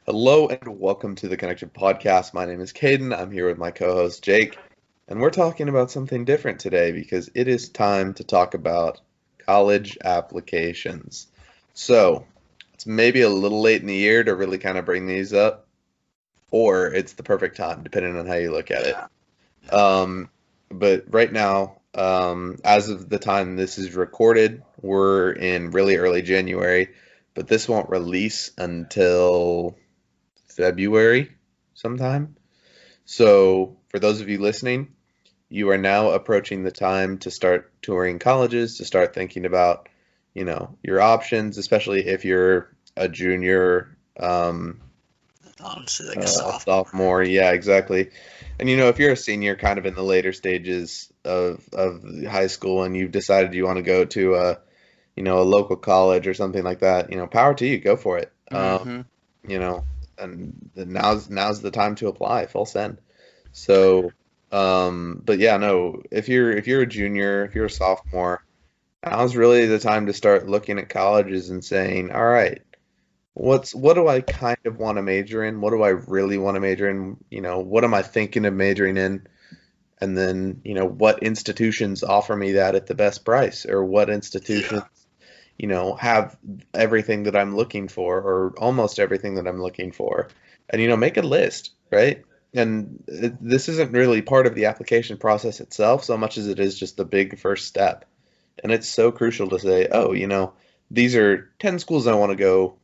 Hello and welcome to the Connective podcast. My name is Caden. I'm here with my co-host Jake, and we're talking about something different today because it is time to talk about college applications. So, it's maybe a little late in the year to really kind of bring these up, or it's the perfect time, depending on how you look at it. Yeah. But right now, as of the time this is recorded, we're in really early January, but this won't release until February sometime. So, for those of you listening, you are now approaching the time to start touring colleges, to start thinking about, your options, especially if you're a junior, Honestly, like a a sophomore. sophomore. Yeah, exactly. And if you're a senior, kind of in the later stages of high school, and you've decided you want to go to a local college or something like that, power to you, go for it. Mm-hmm. You know, and now's the time to apply, full send. So, but yeah, no, if you're a junior, if you're a sophomore, now's really the time to start looking at colleges and saying, all right, what do I kind of want to major in? What do I really want to major in? What am I thinking of majoring in? And then, what institutions offer me that at the best price, or what institutions, Yeah. have everything that I'm looking for, or almost everything that I'm looking for. And, make a list, right? And this isn't really part of the application process itself so much as it is just the big first step. And it's so crucial to say, oh, these are 10 schools I want to go,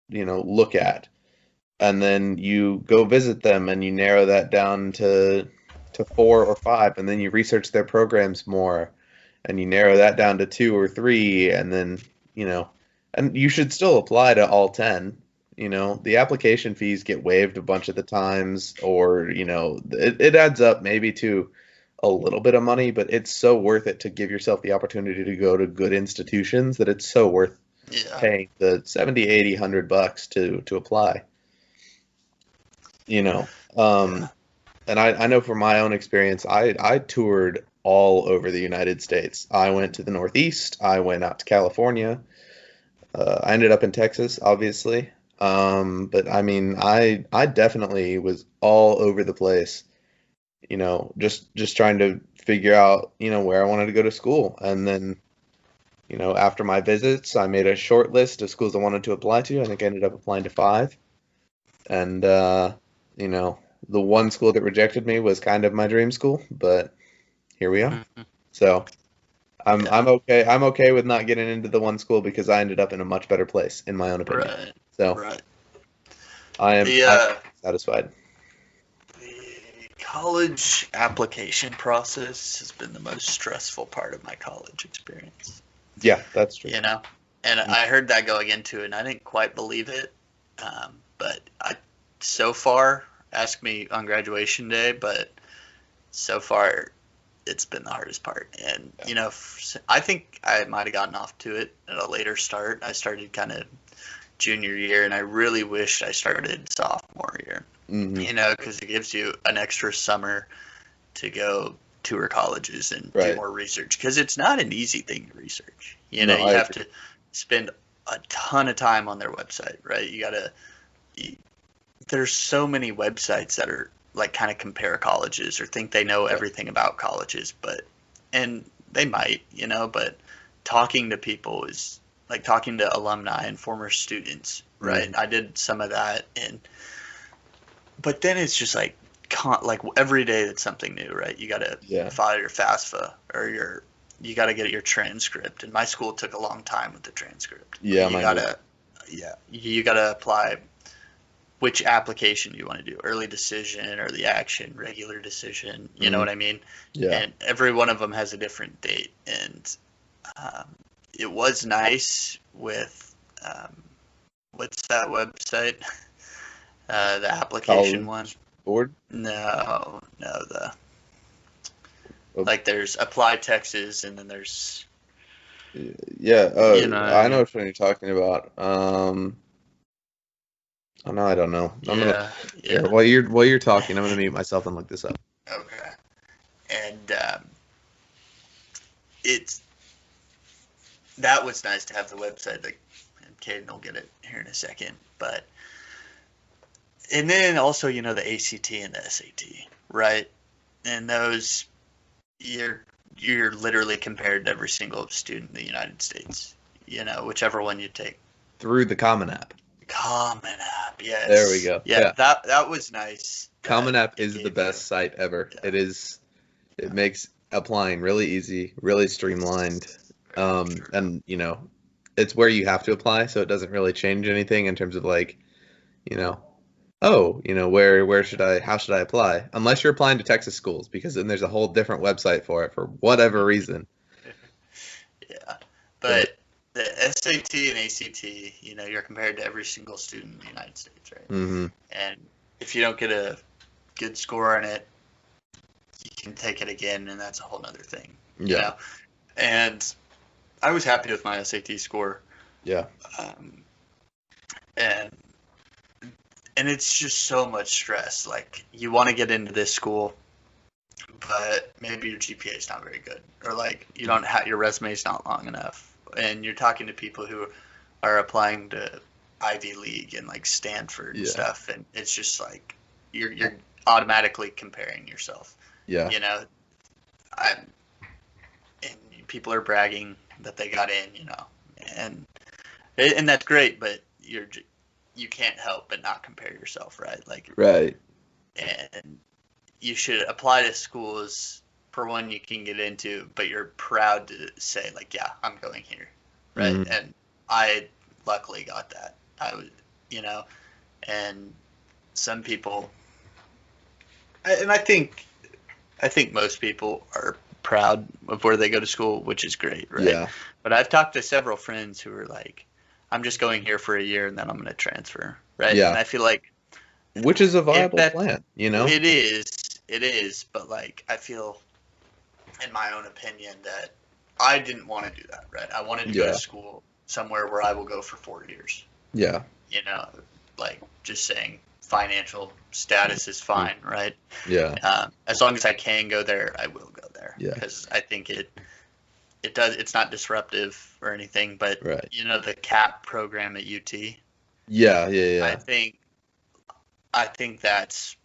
look at. And then you go visit them and you narrow that down to four or five, and then you research their programs more and you narrow that down to two or three, and then, you know, and you should still apply to all 10. The application fees get waived a bunch of the times, or, it adds up maybe to a little bit of money, but it's so worth it to give yourself the opportunity to go to good institutions that it's so worth Yeah. paying the 70, 80, 100 bucks to apply, you know. Yeah. And I know from my own experience, I toured all over the United States. I went to the Northeast. I went out to California. I ended up in Texas, obviously. But I mean, I definitely was all over the place. Just trying to figure out, where I wanted to go to school. And then, after my visits, I made a short list of schools I wanted to apply to. I think I ended up applying to five. And you know, the one school that rejected me was kind of my dream school, but here we are. Mm-hmm. So I'm Yeah. I'm okay. I'm okay with not getting into the one school because I ended up in a much better place, in my own opinion. Right. So Right. I am The I am uh satisfied. the college application process has been the most stressful part of my college experience. Yeah, that's true. You know? And I heard that going into it and I didn't quite believe it. But I so far ask me on graduation day, but so far it's been the hardest part. And Yeah. I think I might have gotten off to it at a later start. I started kind of junior year, and I really wished I started sophomore year. Hmm. Because it gives you an extra summer to go tour colleges and do Right. more research. Because it's not an easy thing to research. No, You I have agree. to spend a ton of time on their website, right? There's so many websites that are like kind of compare colleges or think they know Yeah. everything about colleges, and they might, but talking to people is like talking to alumni and former students, right? Hmm. I did some of that, but then it's just like every day it's something new, right? You got to Yeah. file your FAFSA or you got to get your transcript, and my school took a long time with the transcript, but Yeah, mine did. you gotta apply which application you want to do, early decision, early action, regular decision, you know Hmm. what I mean? Yeah. And every one of them has a different date. And um, it was nice with, what's that website? The application one? College board. No, Oh, like there's Apply Texas and then there's, yeah. you know what I I know mean? which one you're talking about. Oh no, I don't know. I'm gonna Yeah, here yeah. while you're talking, I'm gonna mute myself and look this up. Okay. And it's that was nice to have the website. Like, and Caden will get it here in a second, but and then also, the ACT and the SAT, right? And those, you're you're literally compared to every single student in the United States. Whichever one you take. Through the Common App. Common App, There we yes. go. Yeah, Yeah. that was nice Common that App it is the gave you. best site ever. Yeah, It yeah, makes applying really easy, really streamlined. very true. And it's where you have to apply, so it doesn't really change anything in terms of like, you know, oh, where should how should I apply? Unless you're applying to Texas schools, because then there's a whole different website for it for whatever reason. Yeah, But but the SAT and ACT, you're compared to every single student in the United States, right? hmm And if you don't get a good score on it, you can take it again, and that's a whole nother thing, you yeah, know. And I was happy with my SAT score, yeah, um, and and it's just so much stress. Like you want to get into this school, but maybe your GPA is not very good, or like you don't have your resume is not long enough, and you're talking to people who are applying to Ivy League and like Stanford and yeah, stuff, and it's just like you're automatically comparing yourself. yeah, You know, I and people are bragging that they got in, and that's great, but you can't help but not compare yourself, right? Like, right. and you should apply to schools for one you can get into, but you're proud to say like, yeah, I'm going here, right? hmm And I luckily got that. I was, you know, and some people, and I think most people are proud of where they go to school, which is great, right? Yeah, But I've talked to several friends who are like, I'm just going here for a year and then I'm going to transfer, right? And yeah. I feel like Which is a if viable that plan, it is, but like I feel, in my own opinion, that I didn't want to do that, right? I wanted to go to Yeah, school somewhere where I will go for 4 years, yeah, you know, like just saying financial status is mm, fine, right? yeah, As long as I can go there, I will go there yeah, because I think it does. It's not disruptive or anything, but right. the CAP program at UT, Yeah, yeah, I yeah, think I think that's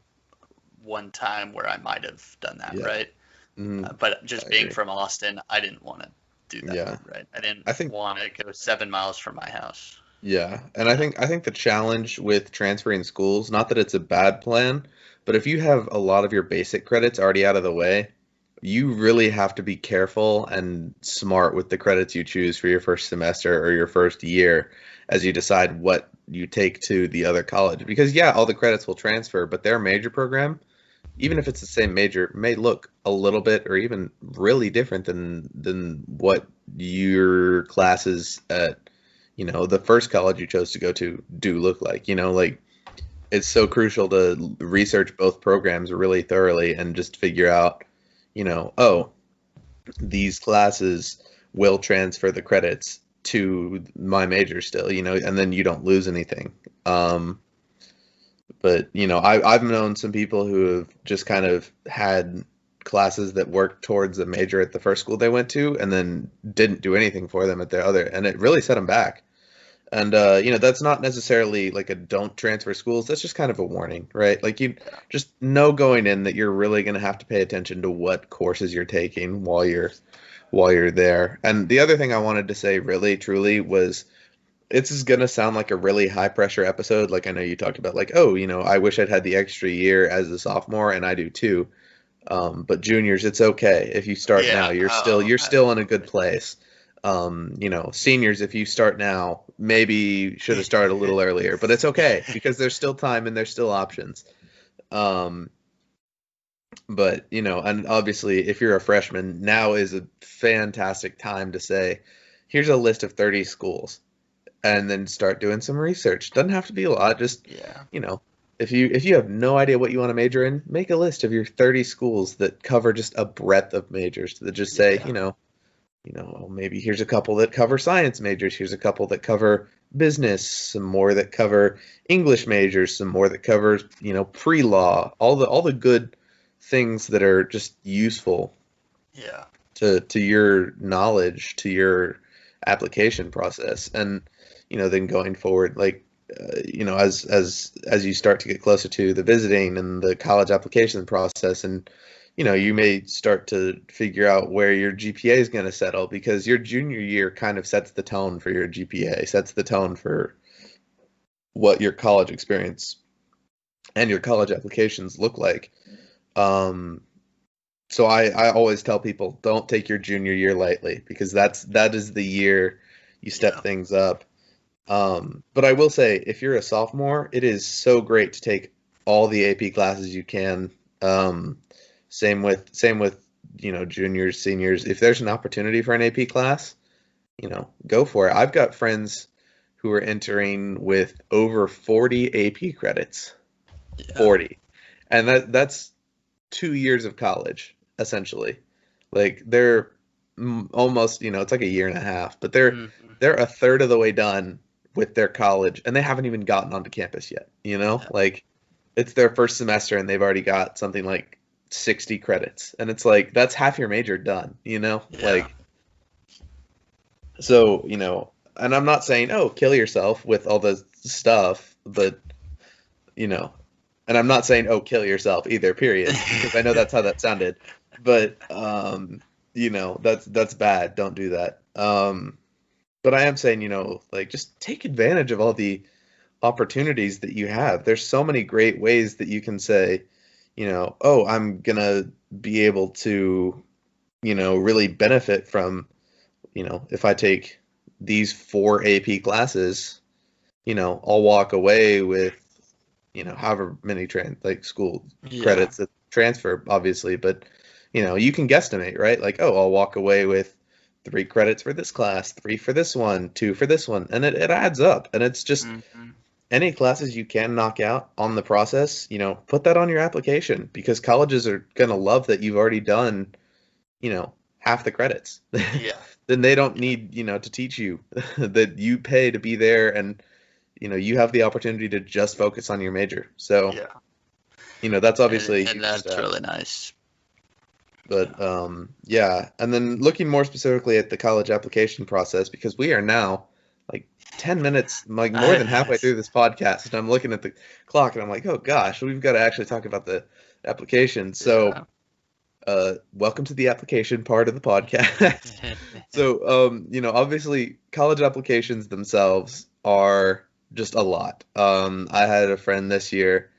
one time where I might have done that, yeah. right? hmm But I just being agree. from Austin, I didn't want to do that, Yeah. right? I didn't I think want to go 7 miles from my house. Yeah, and You I know? think I think the challenge with transferring schools, not that it's a bad plan, but if you have a lot of your basic credits already out of the way, you really have to be careful and smart with the credits you choose for your first semester or your first year as you decide what you take to the other college. Because yeah, all the credits will transfer, but their major program, even if it's the same major, may look a little bit or even really different than what your classes at, the first college you chose to go to do look like. Like it's so crucial to research both programs really thoroughly and just figure out, oh, these classes will transfer the credits to my major still, and then you don't lose anything. But I've known some people who have just kind of had classes that worked towards a major at the first school they went to, and then didn't do anything for them at their other, and it really set them back. And that's not necessarily like a don't transfer schools. That's just kind of a warning, right? Like you Yeah. just know going in that you're really going to have to pay attention to what courses you're taking while you're there. And the other thing I wanted to say really truly was this is gonna sound like a really high pressure episode. Like I know you talked about like, oh, I wish I'd had the extra year as a sophomore, and I do too. But juniors, it's okay if you start now. Yeah. You're still in a good place. Seniors, if you start now, maybe you should have started a little earlier, but it's okay because there's still time and there's still options. Um, but and obviously, if you're a freshman, now is a fantastic time to say, here's a list of 30 schools and then start doing some research. Doesn't have to be a lot. Just, Yeah. you know, if you have no idea what you want to major in, make a list of your 30 schools that cover just a breadth of majors that just say, Yeah. well, maybe here's a couple that cover science majors, here's a couple that cover business, some more that cover English majors, some more that cover, pre-law, all the good things that are just useful Yeah. to your knowledge, to your application process. And then going forward, like as you start to get closer to the visiting and the college application process, and you may start to figure out where your GPA is going to settle, because your junior year kind of sets the tone for your GPA, sets the tone for what your college experience and your college applications look like. Um, so I always tell people, don't take your junior year lightly, because that is the year you step Yeah. things up. But I will say, if you're a sophomore, it is so great to take all the AP classes you can. Um, same with juniors, seniors. If there's an opportunity for an AP class, go for it. I've got friends who are entering with over 40 AP credits. Yeah. 40. And that's 2 years of college, essentially. Like they're almost, it's like a year and a half, but they're Hmm. they're a third of the way done with their college, and they haven't even gotten onto campus yet, Yeah. Like it's their first semester and they've already got something like 60 credits. And it's like that's half your major done. Yeah. Like so, and I'm not saying, oh, kill yourself with all the stuff, but you know, and I'm not saying, oh, kill yourself either, period, because I know that's how that sounded. But that's bad. Don't do that. But I am saying, like just take advantage of all the opportunities that you have. There's so many great ways that you can say, oh, I'm gonna be able to, really benefit from, if I take these 4 AP classes, I'll walk away with however many like school Yeah. credits that transfer, obviously, but you can guesstimate, right? Like, oh, I'll walk away with 3 credits for this class, 3 for this one, 2 for this one, and it adds up. And it's just Hmm. any classes you can knock out on the process, put that on your application, because colleges are gonna love that you've already done, half the credits. Yeah. Then they don't Yeah. need, to teach you that you pay to be there, and you have the opportunity to just focus on your major. So, Yeah. that's And, obviously a and huge that's step. really nice. Yeah. But yeah, and then looking more specifically at the college application process, because we are now like 10 minutes, like more than halfway through this podcast, and I'm looking at the clock and I'm like, oh gosh, we've got to actually talk about the application. So, Yeah. welcome to the application part of the podcast. So, obviously, college applications themselves are just a lot. I had a friend this year,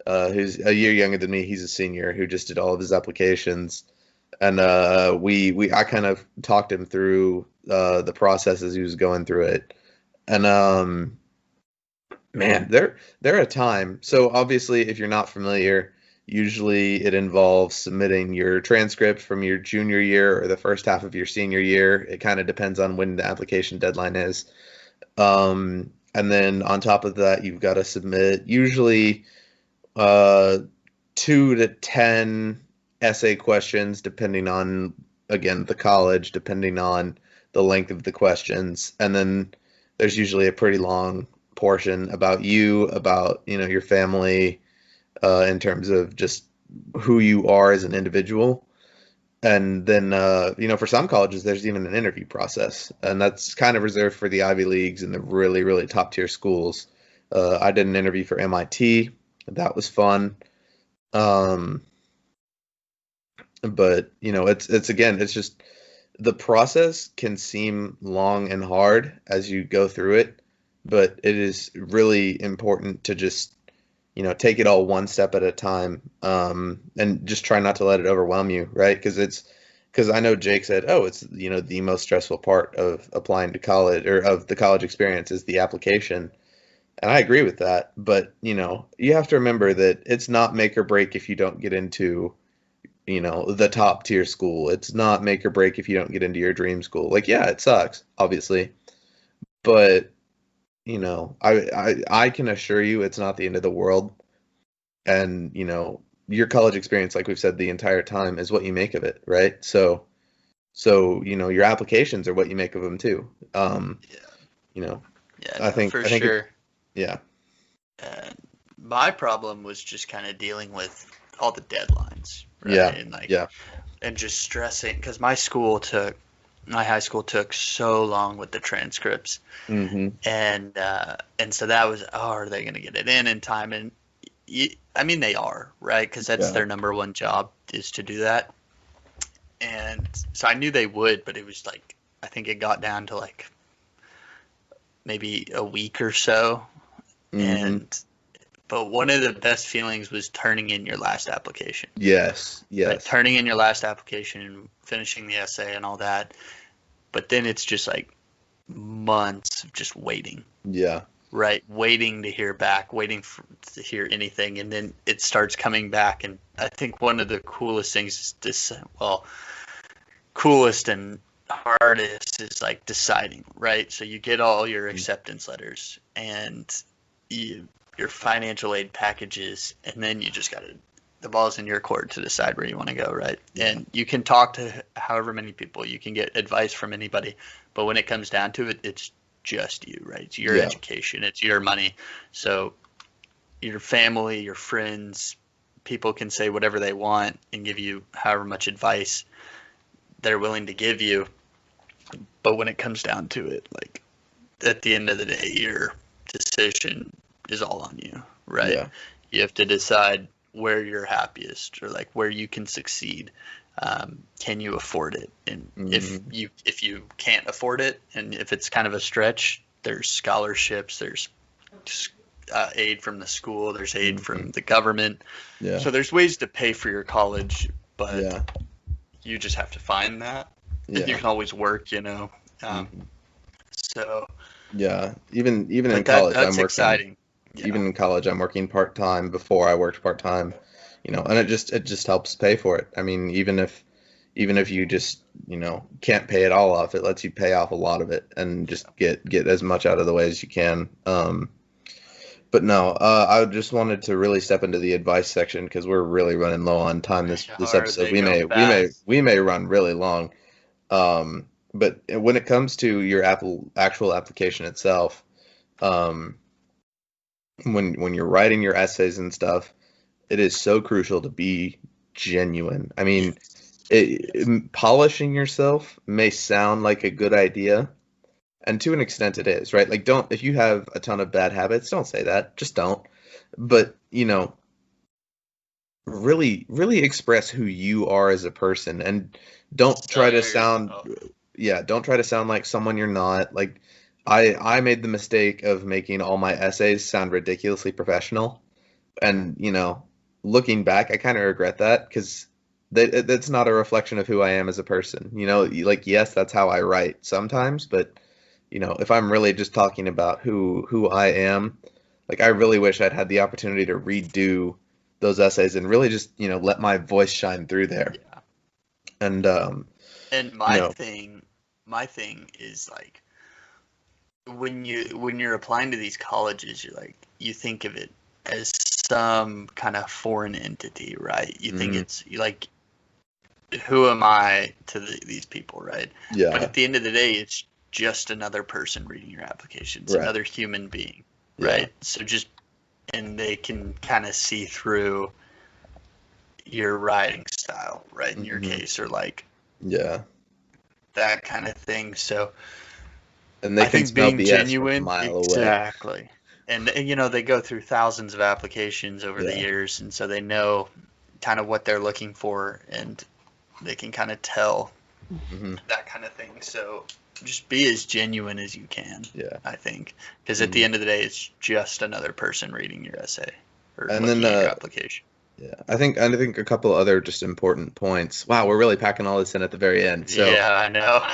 who's a year younger than me. He's a senior who just did all of his applications, and I kind of talked him through the process as he was going through it. And man, there are time. So obviously, if you're not familiar, usually it involves submitting your transcript from your junior year or the first half of your senior year. It kind of depends on when the application deadline is. And then on top of that, you've got to submit usually uh, 2 to 10 essay questions, depending on, again, the college, depending on the length of the questions. And then there's usually a pretty long portion about you, about, your family, in terms of just who you are as an individual. And then, for some colleges, there's even an interview process, and that's kind of reserved for the Ivy Leagues and the really, really top tier schools. I did an interview for MIT. That was fun. Um, but it's again, it's just the process can seem long and hard as you go through it, but it is really important to just, take it all one step at a time, and just try not to let it overwhelm you, right? Because I know Jake said, oh, it's, the most stressful part of applying to college, or of the college experience, is the application. And I agree with that, but you have to remember that it's not make or break if you don't get into, the top tier school. It's not make or break if you don't get into your dream school. Like, yeah, it sucks, obviously, but I can assure you it's not the end of the world. And your college experience, like we've said the entire time, is what you make of it, right? So your applications are what you make of them too. Yeah. You know, Yeah. I No, think for I think it, sure. yeah, And my problem was just kind of dealing with all the deadlines, right? yeah, And like, yeah, and just stressing because my school took my high school took so long with the transcripts, Mm-hmm. and so that was, oh, are they going to get it in time? And I mean, they are, right? Because that's Yeah. their number one job is to do that. And so I knew they would, but it was like I think it got down to like maybe a week or so, Mm-hmm. and but one of the best feelings was turning in your last application. Yes. Right, Yes. turning in your last application and finishing the essay and all that. But then it's just like months of just waiting, Yeah. right? Waiting to hear back, to hear anything, and then it starts coming back. And I think one of the coolest things is this, well, coolest and hardest is like deciding, right? So you get all your acceptance letters and your financial aid packages, and then you just got to, the ball's in your court to decide where you want to go, right? Yeah. And you can talk to however many people, you can get advice from anybody, but when it comes down to it, it's just you, right? It's your Yeah. education, it's your money. So your family, your friends, people can say whatever they want and give you however much advice they're willing to give you. But when it comes down to it, like at the end of the day, your decision is all on you, right? Yeah. You have to decide where you're happiest or like where you can succeed. Can you afford it? And Mm-hmm. if you can't afford it, and if it's kind of a stretch, there's scholarships, there's aid from the school, there's aid Mm-hmm. from the government. Yeah. So there's ways to pay for your college, but Yeah. you just have to find that. And you Yeah. can always work. Um, Mm-hmm. so, Yeah. Even in but college, I'm that's working. exciting. Yeah. Even in college, I'm working part time before I worked part time. And it just helps pay for it. I mean, even if you just can't pay it all off, it lets you pay off a lot of it and just get as much out of the way as you can. But no, I just wanted to really step into the advice section because we're really running low on time this Or episode. they We go may we may fast. we may run really long. But when it comes to your actual application itself, um, when you're writing your essays and stuff, it is so crucial to be genuine. I mean, Yes. Yes. polishing yourself may sound like a good idea, and to an extent it is, right? Like, don't, if you have a ton of bad habits, don't say that. Just don't. But, really, really express who you are as a person, and don't try Sell to sound, yourself. yeah, don't try to sound like someone you're not. Like, I made the mistake of making all my essays sound ridiculously professional. And, looking back, I kind of regret that because that's not a reflection of who I am as a person. Like, yes, that's how I write sometimes, but, if I'm really just talking about who I am, like, I really wish I'd had the opportunity to redo those essays and really just, let my voice shine through there. Yeah. And, And you know, my thing is like when you're applying to these colleges, you think of it as some kind of foreign entity, right? You think mhm, it's you like who am I to these people, right? But yeah, at the end of the day, it's just another person reading your application. It's right, another human being, yeah, right? So just and they can kind of see through your writing style, right? In your hmm, case, or like yeah. that kind of thing. So And they I can think smell being BS from a genuine, mile away. exactly. And they go through thousands of applications over the Yeah. years, and so they know kind of what they're looking for, and they can kind of tell Hmm. that kind of thing. So just be as genuine as you can, Yeah. I think, because at the Hmm. end of the day, it's just another person reading your essay or And then looking at your application. yeah, I think a couple other just important points. Wow, we're really packing all this in at the very end. So Yeah, I know.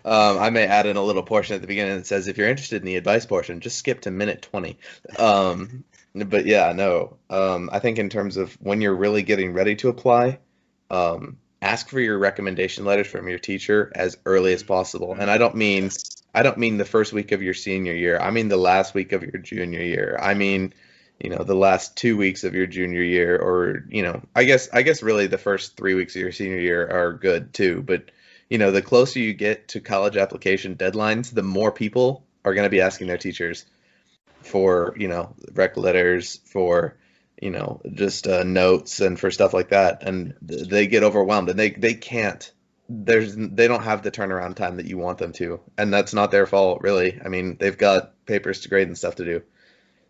I may add in a little portion at the beginning that says if you're interested in the advice portion, just skip to minute 20. But yeah, no. I think in terms of when you're really getting ready to apply, ask for your recommendation letters from your teacher as early as possible. And I don't mean Yes. I don't mean the first week of your senior year. I mean the last week of your junior year. I mean, the last 2 weeks of your junior year, or I guess really the first 3 weeks of your senior year are good too. But the closer you get to college application deadlines, the more people are going to be asking their teachers for, rec letters, for, just notes and for stuff like that. And they get overwhelmed and they can't. they don't have the turnaround time that you want them to, and that's not their fault, really. I mean, they've got papers to grade and stuff to do.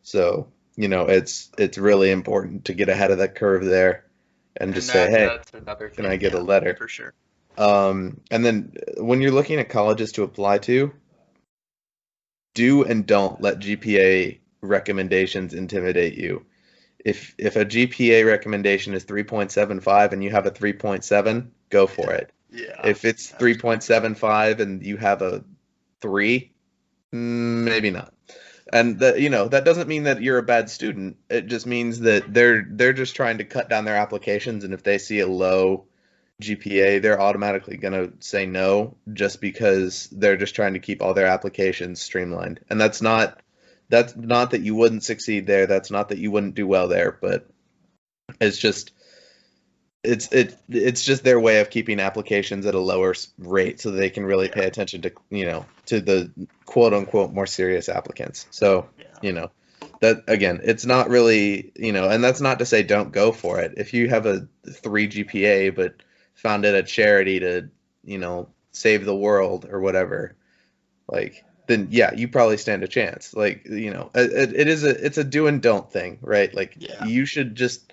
So, it's really important to get ahead of that curve there and just And say, hey, that's another can I thing, get a yeah, letter? for sure. And then when you're looking at colleges to apply to, do and don't let GPA recommendations intimidate you. If a GPA recommendation is 3.75 and you have a 3.7, go for Yeah, it. yeah, If it's absolutely. 3.75 and you have a 3, maybe not. And that doesn't mean that you're a bad student. It just means that they're just trying to cut down their applications, and if they see a low GPA, they're automatically going to say no just because they're just trying to keep all their applications streamlined. And that's not that you wouldn't succeed there. That's not that you wouldn't do well there, but it's just it's just their way of keeping applications at a lower rate so they can really Yeah, pay attention to the quote unquote more serious applicants. So, yeah, you know, that again, it's not really, and that's not to say don't go for it. If you have a 3 GPA but founded a charity to, save the world or whatever, like then yeah, you probably stand a chance. Like, it's a do and don't thing, right? Like yeah. you should just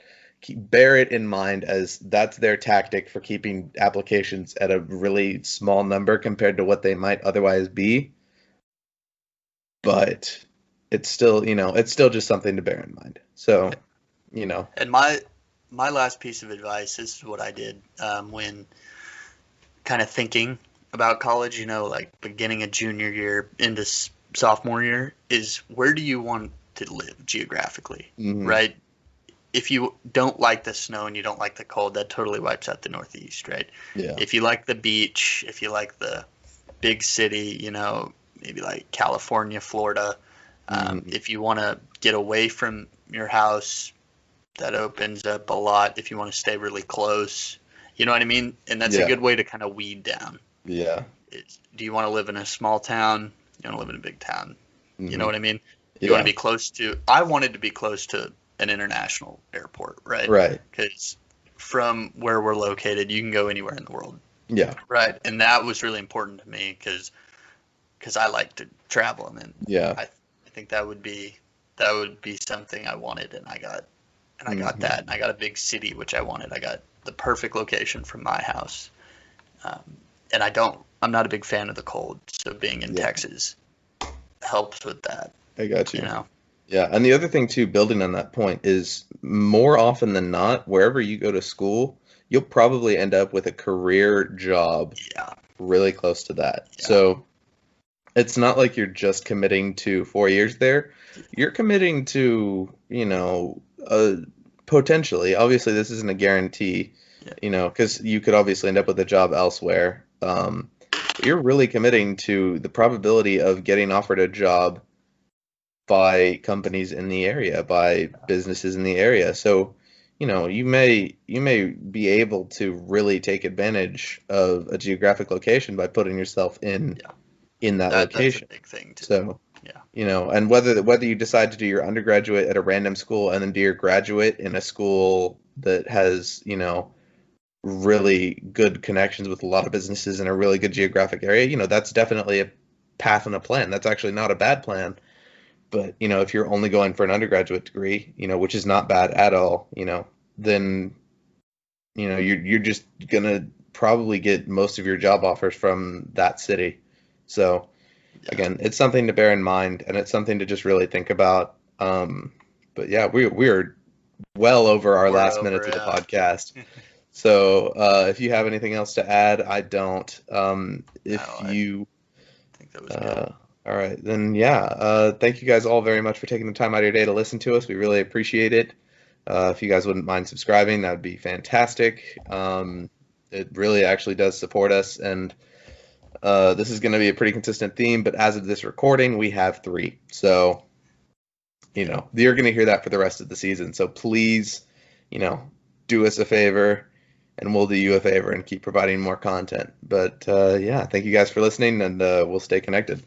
bear it in mind as that's their tactic for keeping applications at a really small number compared to what they might otherwise be. But it's still just something to bear in mind. So, you know, And my last piece of advice, this is what I did when kind of thinking about college, like beginning of junior year into sophomore year, is where do you want to live geographically, hmm right? If you don't like the snow and you don't like the cold, that totally wipes out the Northeast, right? yeah, If you like the beach, if you like the big city, maybe like California, Florida, hmm if you want to get away from your house, that opens up a lot. If you want to stay really close, you know what I mean? And that's a yeah, good way to kind of weed down. yeah, Do you want to live in a small town? You want to live in a big town? You know hmm what I mean? You want to yeah, be close to, I wanted to be close to an international airport, right? right, Because from where we're located, you can go anywhere in the world, yeah, right? And that was really important to me because I like to travel, and yeah, I think that would be something I wanted, and I got hmm that, and I got a big city which I wanted. I got the perfect location from my house, um, and I'm not a big fan of the cold, so being in yeah. Texas helps with that, I got you you. know. Yeah, and the other thing too, building on that point, is more often than not, wherever you go to school, you'll probably end up with a career job Yeah, really close to that. yeah, So it's not like you're just committing to 4 years there. You're committing to, potentially. Obviously, this isn't a guarantee, yeah, because you could obviously end up with a job elsewhere. But you're really committing to the probability of getting offered a job by companies in the area, by businesses in the area. So, you may be able to really take advantage of a geographic location by putting yourself yeah. in that That's a location. big thing too. So, Yeah, and whether you decide to do your undergraduate at a random school and then do your graduate in a school that has, really good connections with a lot of businesses in a really good geographic area, that's definitely a path and a plan. That's actually not a bad plan. But, if you're only going for an undergraduate degree, which is not bad at all, then, you're just gonna probably get most of your job offers from that city. So, yeah. again, it's something to bear in mind and it's something to just really think about. But yeah, we're well over our We're last over. minutes of the Yeah. podcast. So, if you have anything else to add, I don't. No, If I you think that was good. uh, All right, then yeah. Thank you guys all very much for taking the time out of your day to listen to us. We really appreciate it. If you guys wouldn't mind subscribing, that would be fantastic. It really actually does support us, and this is going to be a pretty consistent theme. But as of this recording, we have 3. So, Yeah. you're going to hear that for the rest of the season. So please, you know, do us a favor, and we'll do you a favor and keep providing more content. But yeah, thank you guys for listening, and we'll stay connected.